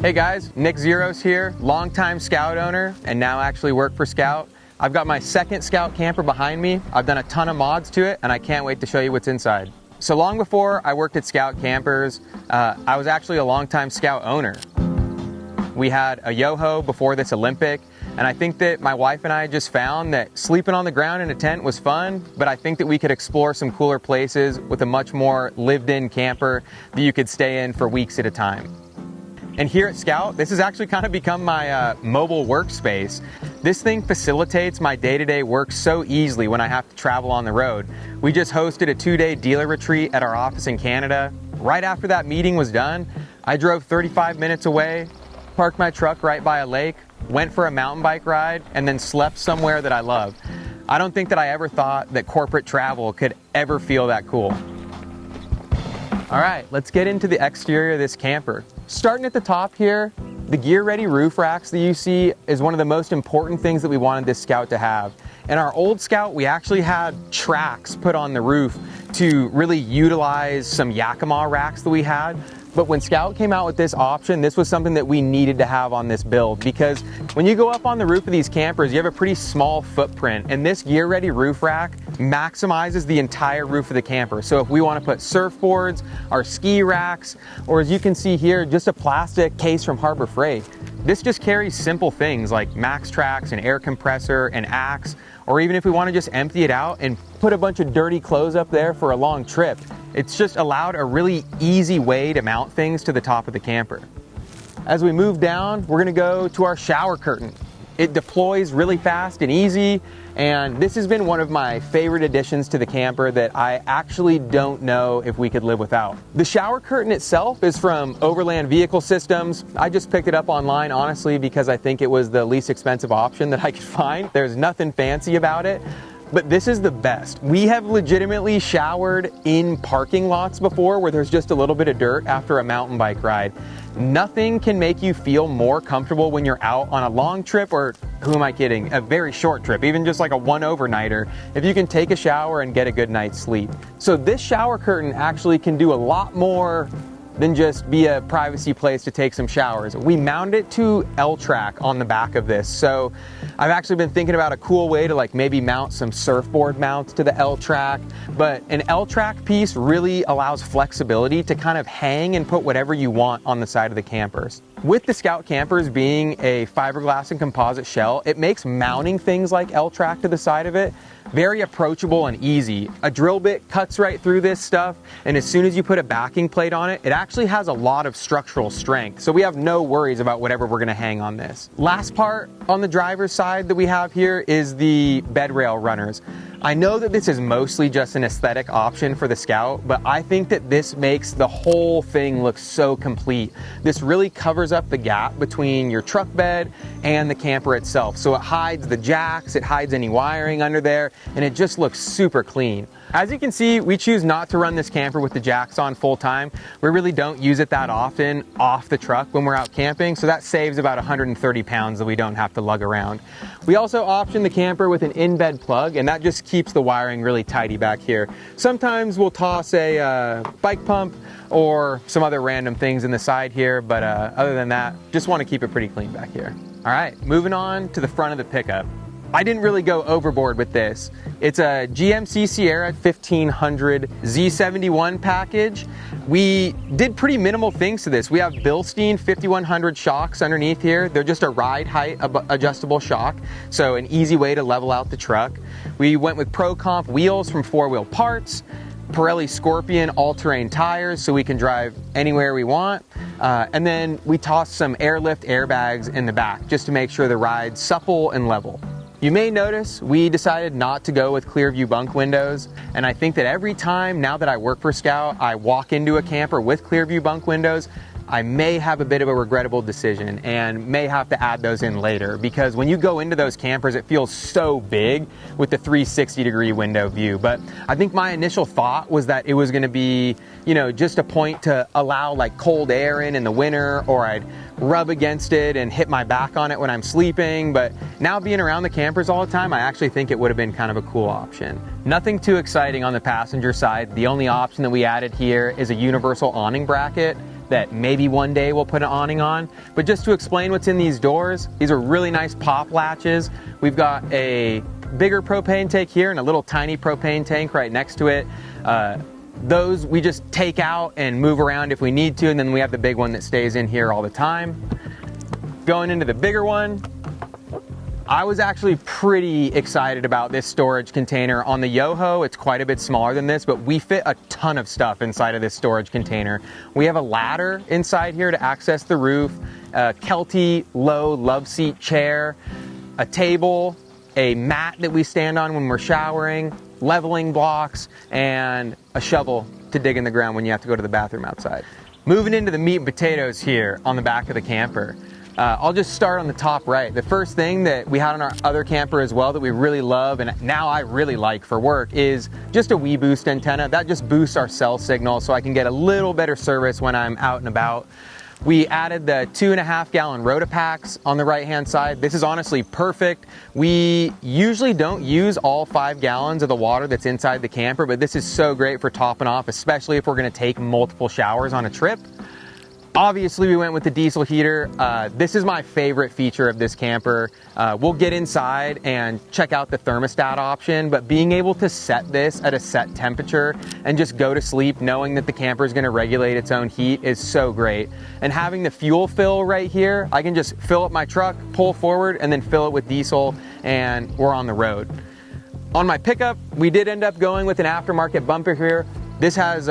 Hey guys, Nick Xeros here, longtime Scout owner, and now actually work for Scout. I've got my second Scout camper behind me. I've done a ton of mods to it, and I can't wait to show you what's inside. So long before I worked at Scout Campers, I was actually a longtime Scout owner. We had a Yoho before this Olympic, and I think that my wife and I just found that sleeping on the ground in a tent was fun, but I think that we could explore some cooler places with a much more lived-in camper that you could stay in for weeks at a time. And here at Scout, this has actually kind of become my mobile workspace. This thing facilitates my day-to-day work so easily when I have to travel on the road. We just hosted a 2-day dealer retreat at our office in Canada. Right after that meeting was done, I drove 35 minutes away, parked my truck right by a lake, went for a mountain bike ride, and then slept somewhere that I love. I don't think that I ever thought that corporate travel could ever feel that cool. All right, let's get into the exterior of this camper. Starting at the top here, the gear-ready roof racks that you see is one of the most important things that we wanted this Scout to have. In our old Scout, we actually had tracks put on the roof to really utilize some Yakima racks that we had. But when Scout came out with this option, this was something that we needed to have on this build, because when you go up on the roof of these campers, you have a pretty small footprint, and this gear-ready roof rack maximizes the entire roof of the camper. So if we want to put surfboards, our ski racks, or as you can see here, just a plastic case from Harbor Freight, this just carries simple things like max tracks, an air compressor, an axe, or even if we want to just empty it out and put a bunch of dirty clothes up there for a long trip. It's just allowed a really easy way to mount things to the top of the camper. As we move down, we're going to go to our shower curtain. It deploys really fast and easy, and this has been one of my favorite additions to the camper that I actually don't know if we could live without. The shower curtain itself is from Overland Vehicle Systems. I just picked it up online, honestly, because I think it was the least expensive option that I could find. There's nothing fancy about it, but this is the best. We have legitimately showered in parking lots before where there's just a little bit of dirt after a mountain bike ride. Nothing can make you feel more comfortable when you're out on a long trip, or who am I kidding, a very short trip, even just like a one overnighter, if you can take a shower and get a good night's sleep. So this shower curtain actually can do a lot more than just be a privacy place to take some showers. We mounted it to L-track on the back of this. So I've actually been thinking about a cool way to like maybe mount some surfboard mounts to the L-track, but an L-track piece really allows flexibility to kind of hang and put whatever you want on the side of the campers. With the Scout campers being a fiberglass and composite shell, it makes mounting things like L-track to the side of it very approachable and easy. A drill bit cuts right through this stuff, and as soon as you put a backing plate on it, it actually has a lot of structural strength, so we have no worries about whatever we're going to hang on this. Last part on the driver's side that we have here is the bed rail runners. I know that this is mostly just an aesthetic option for the Scout, but I think that this makes the whole thing look so complete. This really covers up the gap between your truck bed and the camper itself. So it hides the jacks, it hides any wiring under there, and it just looks super clean. As you can see, we choose not to run this camper with the jacks on full time. We really don't use it that often off the truck when we're out camping, so that saves about 130 pounds that we don't have to lug around. We also option the camper with an in-bed plug, and that just keeps the wiring really tidy back here. Sometimes we'll toss a bike pump or some other random things in the side here, but other than that, just want to keep it pretty clean back here. All right, moving on to the front of the pickup. I didn't really go overboard with this. It's a GMC Sierra 1500 Z71 package. We did pretty minimal things to this. We have Bilstein 5100 shocks underneath here. They're just a ride height adjustable shock, so an easy way to level out the truck. We went with Pro Comp wheels from 4-Wheel Parts, Pirelli Scorpion all-terrain tires so we can drive anywhere we want. And then we tossed some airlift airbags in the back just to make sure the ride's supple and level. You may notice we decided not to go with clear view bunk windows, and I think that every time now that I work for Scout, I walk into a camper with clear view bunk windows, I may have a bit of a regrettable decision and may have to add those in later, because when you go into those campers, it feels so big with the 360-degree window view. But I think my initial thought was that it was going to be, you know, just a point to allow like cold air in the winter, or I'd rub against it and hit my back on it when I'm sleeping. But now being around the campers all the time, I actually think it would have been kind of a cool option. Nothing too exciting on the passenger side. The only option that we added here is a universal awning bracket. that maybe one day we'll put an awning on. But just to explain what's in these doors, these are really nice pop latches. We've got a bigger propane tank here and a little tiny propane tank right next to it. Those we just take out and move around if we need to, and then we have the big one that stays in here all the time. Going into the bigger one, I was actually pretty excited about this storage container. On the Yoho, it's quite a bit smaller than this, but we fit a ton of stuff inside of this storage container. We have a ladder inside here to access the roof, a Kelty low love seat chair, a table, a mat that we stand on when we're showering, leveling blocks, and a shovel to dig in the ground when you have to go to the bathroom outside. Moving into the meat and potatoes here on the back of the camper. I'll just start on the top right. The first thing that we had on our other camper as well that we really love and now I really like for work is just a Weboost antenna. That just boosts our cell signal so I can get a little better service when I'm out and about. We added the 2.5 gallon Rotapacks on the right hand side. This is honestly perfect. We usually don't use all 5 gallons of the water that's inside the camper, but this is so great for topping off, especially if we're gonna take multiple showers on a trip. Obviously, we went with the diesel heater. This is my favorite feature of this camper. We'll get inside and check out the thermostat option, but being able to set this at a set temperature and just go to sleep knowing that the camper is gonna regulate its own heat is so great. And having the fuel fill right here, I can just fill up my truck, pull forward, and then fill it with diesel, and we're on the road. On my pickup, we did end up going with an aftermarket bumper here. This has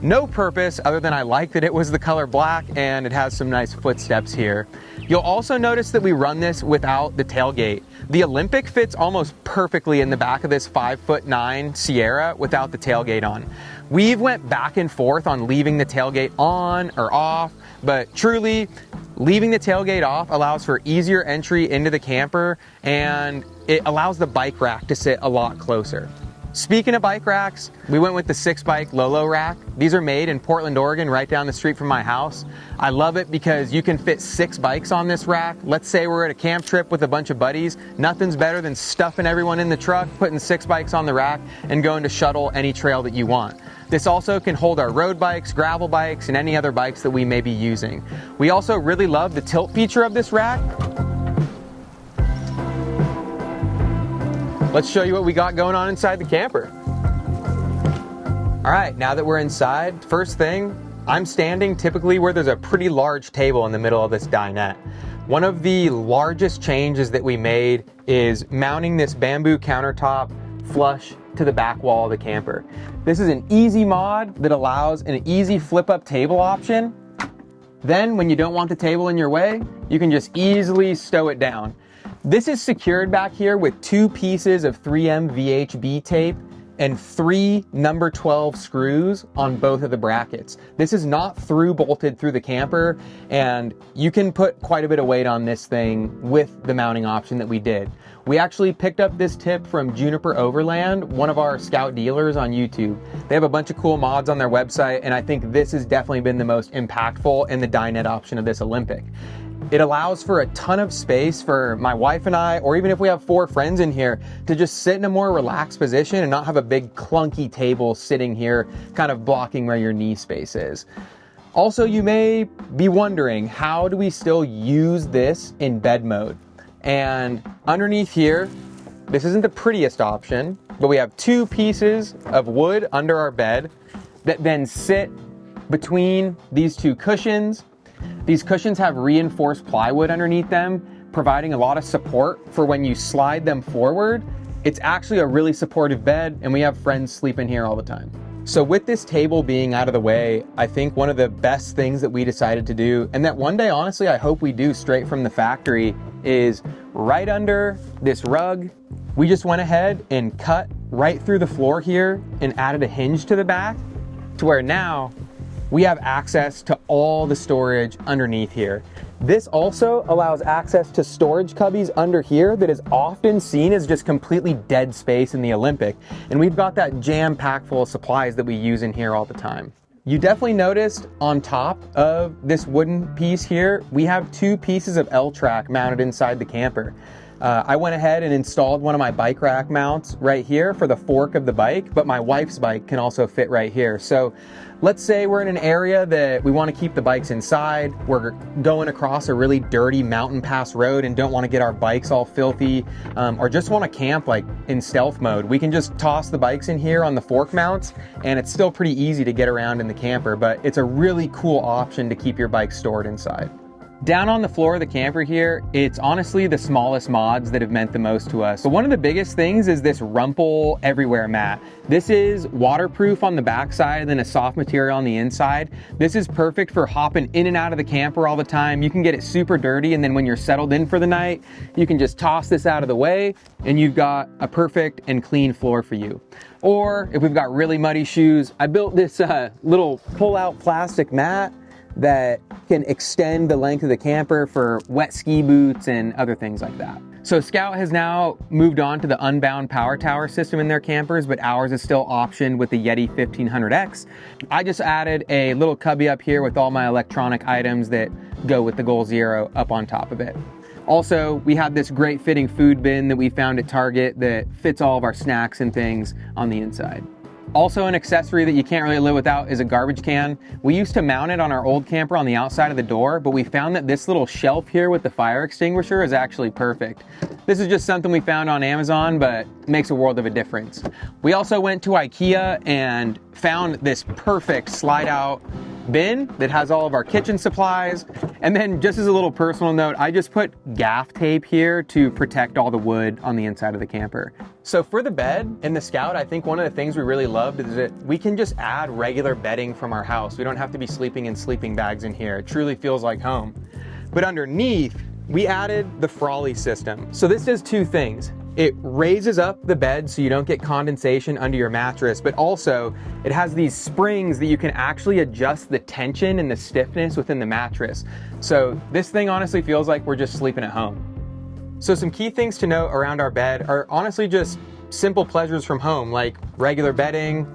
no purpose other than I like that it was the color black, and it has some nice footsteps here. You'll also notice that we run this without the tailgate. The Olympic fits almost perfectly in the back of this 5'9" Sierra without the tailgate on. We've went back and forth on leaving the tailgate on or off, but truly leaving the tailgate off allows for easier entry into the camper, and it allows the bike rack to sit a lot closer. Speaking of bike racks, we went with the 6-bike Lolo rack. These are made in Portland, Oregon, right down the street from my house. I love it because you can fit 6 bikes on this rack. Let's say we're at a camp trip with a bunch of buddies. Nothing's better than stuffing everyone in the truck, putting 6 bikes on the rack, and going to shuttle any trail that you want. This also can hold our road bikes, gravel bikes, and any other bikes that we may be using. We also really love the tilt feature of this rack. Let's show you what we got going on inside the camper. All right, now that we're inside, first thing, I'm standing typically where there's a pretty large table in the middle of this dinette. One of the largest changes that we made is mounting this bamboo countertop flush to the back wall of the camper. This is an easy mod that allows an easy flip-up table option. Then when you don't want the table in your way, you can just easily stow it down. This is secured back here with 2 pieces of 3M VHB tape and 3 number 12 screws on both of the brackets. This is not through bolted through the camper, and you can put quite a bit of weight on this thing with the mounting option that we did. We actually picked up this tip from Juniper Overland, one of our Scout dealers on YouTube. They have a bunch of cool mods on their website, and I think this has definitely been the most impactful in the dinette option of this Olympic. It allows for a ton of space for my wife and I, or even if we have 4 friends in here, to just sit in a more relaxed position and not have a big clunky table sitting here kind of blocking where your knee space is. Also, you may be wondering, how do we still use this in bed mode? And underneath here, this isn't the prettiest option, but we have 2 pieces of wood under our bed that then sit between these 2 cushions. These cushions have reinforced plywood underneath them, providing a lot of support for when you slide them forward. It's actually a really supportive bed, and we have friends sleeping here all the time. So with this table being out of the way, I think one of the best things that we decided to do, and that one day, honestly, I hope we do straight from the factory, is right under this rug, we just went ahead and cut right through the floor here and added a hinge to the back to where now we have access to all the storage underneath here. This also allows access to storage cubbies under here that is often seen as just completely dead space in the Olympic. And we've got that jam-packed full of supplies that we use in here all the time. You definitely noticed on top of this wooden piece here, we have 2 pieces of L-track mounted inside the camper. I went ahead and installed one of my bike rack mounts right here for the fork of the bike, but my wife's bike can also fit right here. So let's say we're in an area that we want to keep the bikes inside. We're going across a really dirty mountain pass road and don't want to get our bikes all filthy, or just want to camp like in stealth mode. We can just toss the bikes in here on the fork mounts, and it's still pretty easy to get around in the camper, but it's a really cool option to keep your bike stored inside. Down on the floor of the camper here, it's honestly the smallest mods that have meant the most to us. So one of the biggest things is this Rumpl everywhere mat. This is waterproof on the backside and then a soft material on the inside. This is perfect for hopping in and out of the camper all the time. You can get it super dirty, and then when you're settled in for the night, you can just toss this out of the way and you've got a perfect and clean floor for you. Or if we've got really muddy shoes, I built this little pull-out plastic mat that can extend the length of the camper for wet ski boots and other things like that. So Scout has now moved on to the unbound power tower system in their campers, but ours is still optioned with the Yeti 1500X. I just added a little cubby up here with all my electronic items that go with the Goal Zero up on top of it. Also, we have this great fitting food bin that we found at Target that fits all of our snacks and things on the inside. Also, an accessory that you can't really live without is a garbage can. We used to mount it on our old camper on the outside of the door, but we found that this little shelf here with the fire extinguisher is actually perfect. This is just something we found on Amazon, but makes a world of a difference. We also went to IKEA and found this perfect slide out bin that has all of our kitchen supplies. And then just as a little personal note, I just put gaff tape here to protect all the wood on the inside of the camper. So for the bed in the Scout, I think one of the things we really loved is that we can just add regular bedding from our house. We don't have to be sleeping in sleeping bags in here. It truly feels like home. But underneath, we added the Froli system. So this does two things. It raises up the bed so you don't get condensation under your mattress, but also it has these springs that you can actually adjust the tension and the stiffness within the mattress. So this thing honestly feels like we're just sleeping at home. So some key things to note around our bed are honestly just simple pleasures from home, like regular bedding,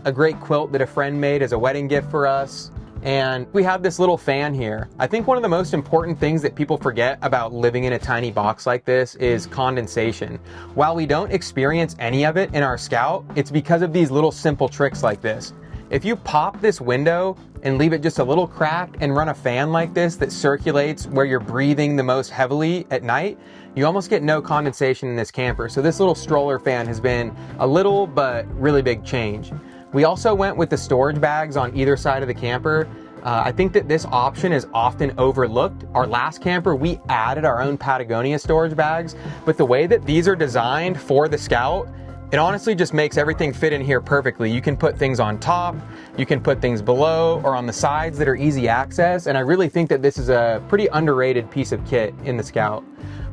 a great quilt that a friend made as a wedding gift for us, and we have this little fan here. I think one of the most important things that people forget about living in a tiny box like this is condensation. While we don't experience any of it in our Scout, it's because of these little simple tricks like this. If you pop this window and leave it just a little cracked and run a fan like this that circulates where you're breathing the most heavily at night, you almost get no condensation in this camper. So this little stroller fan has been a little but really big change. We also went with the storage bags on either side of the camper. I think that this option is often overlooked. Our last camper, we added our own Patagonia storage bags, but the way that these are designed for the Scout, it honestly just makes everything fit in here perfectly. You can put things on top, you can put things below or on the sides that are easy access, and I really think that this is a pretty underrated piece of kit in the Scout.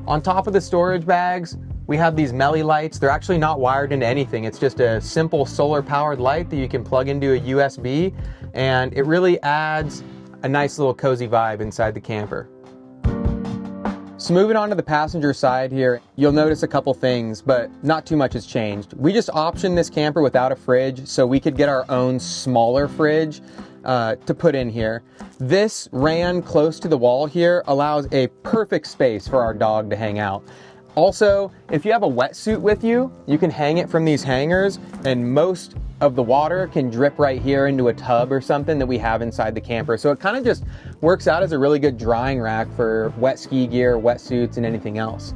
On top of the storage bags, we have these Melly lights. They're actually not wired into anything. It's just a simple solar powered light that you can plug into a USB, and it really adds a nice little cozy vibe inside the camper. So moving on to the passenger side here, you'll notice a couple things, but not too much has changed. We just optioned this camper without a fridge, so we could get our own smaller fridge to put in here. This ran close to the wall here, allows a perfect space for our dog to hang out. Also, if you have a wetsuit with you, you can hang it from these hangers, and most of the water can drip right here into a tub or something that we have inside the camper. So it kind of just works out as a really good drying rack for wet ski gear, wetsuits, and anything else.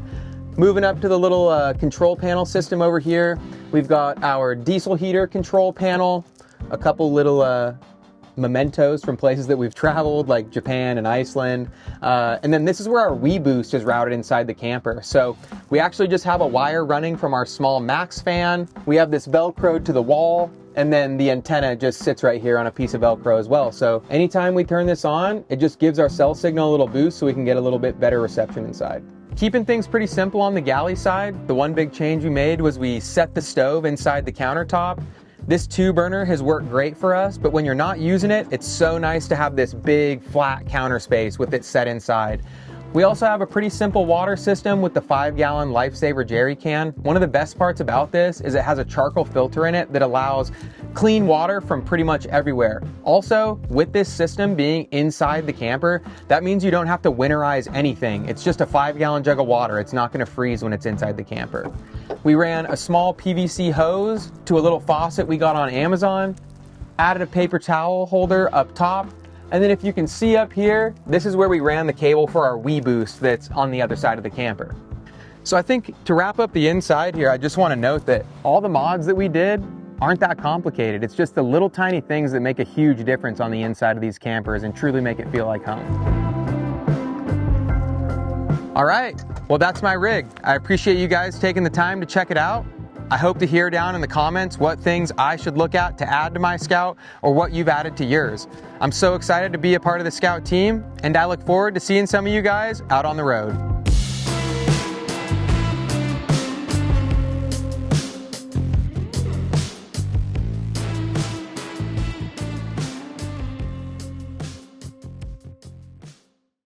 Moving up to the little control panel system over here, we've got our diesel heater control panel, a couple little mementos from places that we've traveled, like Japan and Iceland. And then this is where our Weboost is routed inside the camper. So we actually just have a wire running from our small Max fan. We have this Velcroed to the wall, and then the antenna just sits right here on a piece of Velcro as well. So anytime we turn this on, it just gives our cell signal a little boost so we can get a little bit better reception inside. Keeping things pretty simple on the galley side, the one big change we made was we set the stove inside the countertop. This 2-burner has worked great for us, but when you're not using it, it's so nice to have this big flat counter space with it set inside. We also have a pretty simple water system with the 5-gallon Lifesaver jerry can. One of the best parts about this is it has a charcoal filter in it that allows clean water from pretty much everywhere. Also, with this system being inside the camper, that means you don't have to winterize anything. It's just a 5-gallon jug of water. It's not gonna freeze when it's inside the camper. We ran a small PVC hose to a little faucet we got on Amazon, added a paper towel holder up top, and then if you can see up here, this is where we ran the cable for our Weboost that's on the other side of the camper. So I think to wrap up the inside here, I just want to note that all the mods that we did aren't that complicated. It's just the little tiny things that make a huge difference on the inside of these campers and truly make it feel like home. All right, well that's my rig. I appreciate you guys taking the time to check it out. I hope to hear down in the comments what things I should look at to add to my Scout or what you've added to yours. I'm so excited to be a part of the Scout team, and I look forward to seeing some of you guys out on the road.